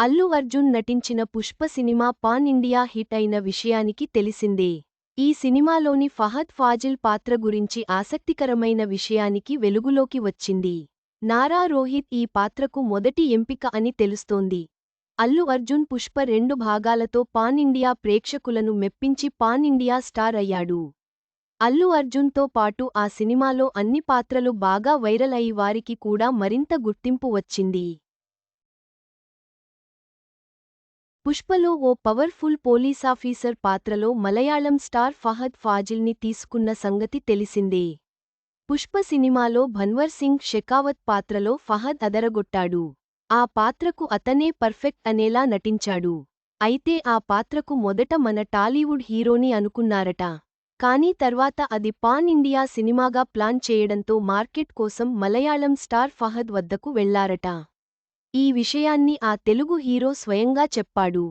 అల్లు అర్జున్ నటించిన Pushpa cinema pan India hit అయిన విషయానికి తెలిసిందే. ఈ సినిమాలోని ఫహద్ ఫాజిల్ పాత్ర గురించి ఆసక్తికరమైన విషయానికి వెలుగులోకి వచ్చింది. నారా రోహిత్ ఈ పాత్రకు మొదటి ఎంపిక అని తెలుస్తోంది. అల్లు అర్జున్ పుష్ప 2 భాగాలతో పాన్ ఇండియా ప్రేక్షకులను మెప్పించి పాన్ ఇండియా స్టార్ అయ్యాడు. అల్లు అర్జున్తో పాటు ఆ సినిమాలో అన్ని పాత్రలు బాగా వైరల్ అయి వారికి కూడా మరింత గుర్తింపు వచ్చింది. పుష్పలో ఓ పవర్ఫుల్ పోలీసాఫీసర్ పాత్రలో మలయాళం స్టార్ ఫహద్ ఫాజిల్ని తీసుకున్న సంగతి తెలిసిందే. పుష్ప సినిమాలో భన్వర్ సింగ్ షెకావత్ పాత్రలో ఫహద్ అదరగొట్టాడు. ఆ పాత్రకు అతనే పర్ఫెక్ట్ అనేలా నటించాడు. అయితే ఆ పాత్రకు మొదట మన టాలీవుడ్ హీరోని అనుకున్నారట. కానీ తర్వాత అది పాన్ ఇండియా సినిమాగా ప్లాన్ చేయడంతో మార్కెట్ కోసం మలయాళం స్టార్ ఫహద్ వద్దకు వెళ్లారట. ఈ విషయాన్ని ఆ తెలుగు హీరో స్వయంగా చెప్పాడు.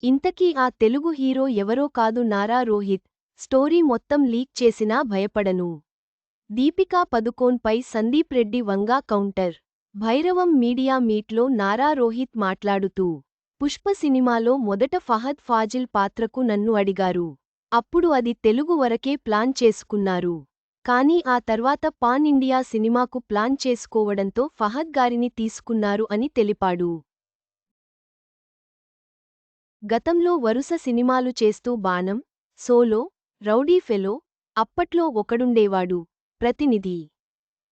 ఇంతకీ ఆ తెలుగు హీరో ఎవరో కాదు నారా రోహిత్. స్టోరీ మొత్తం లీక్ చేసినా భయపడను. దీపికా పదుకోన్ పై సందీప్ రెడ్డి వంగా కౌంటర్. భైరవం మీడియా మీట్లో నారా రోహిత్ మాట్లాడుతూ, పుష్ప సినిమాలో మొదట ఫహద్ ఫాజిల్ పాత్రకు నన్ను అడిగారు. అప్పుడు అది తెలుగు వరకే ప్లాన్ చేసుకున్నారు. కానీ ఆ తర్వాత పాన్ ఇండియా సినిమాకు ప్లాన్ చేసుకోవడంతో ఫహద్ గారిని తీసుకున్నారు అని తెలిపాడు. గతంలో వరుస సినిమాలు చేస్తూ బాణం, సోలో, రౌడీ ఫెలో, అప్పట్లో ఒకడుండేవాడు, ప్రతినిధి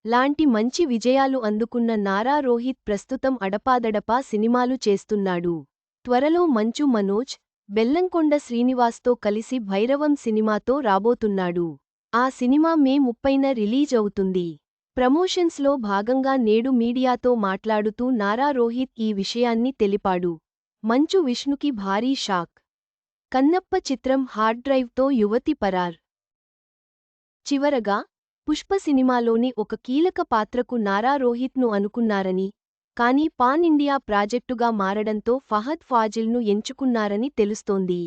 లాంటి మంచి విజయాలు అందుకున్న నారా రోహిత్ ప్రస్తుతం అడపాదడపా సినిమాలు చేస్తున్నాడు. త్వరలో మంచు మనోజ్, బెల్లంకొండ శ్రీనివాస్తో కలిసి భైరవం సినిమాతో రాబోతున్నాడు. ఆ సినిమా మే 30న రిలీజ్ అవుతుంది. ప్రమోషన్స్లో భాగంగా నేడు మీడియాతో మాట్లాడుతూ నారా రోహిత్ ఈ విషయాన్ని తెలిపాడు. మంచు విష్ణుకి భారీ షాక్. కన్నప్ప చిత్రం హార్డ్ డ్రైవ్తో యువతి పరార్. చివరగా, పుష్ప సినిమాలోని ఒక కీలక పాత్రకు నారా రోహిత్ను అనుకున్నారని, కానీ పాన్ ఇండియా ప్రాజెక్టుగా మారడంతో ఫహద్ ఫాజిల్ను ఎంచుకున్నారని తెలుస్తోంది.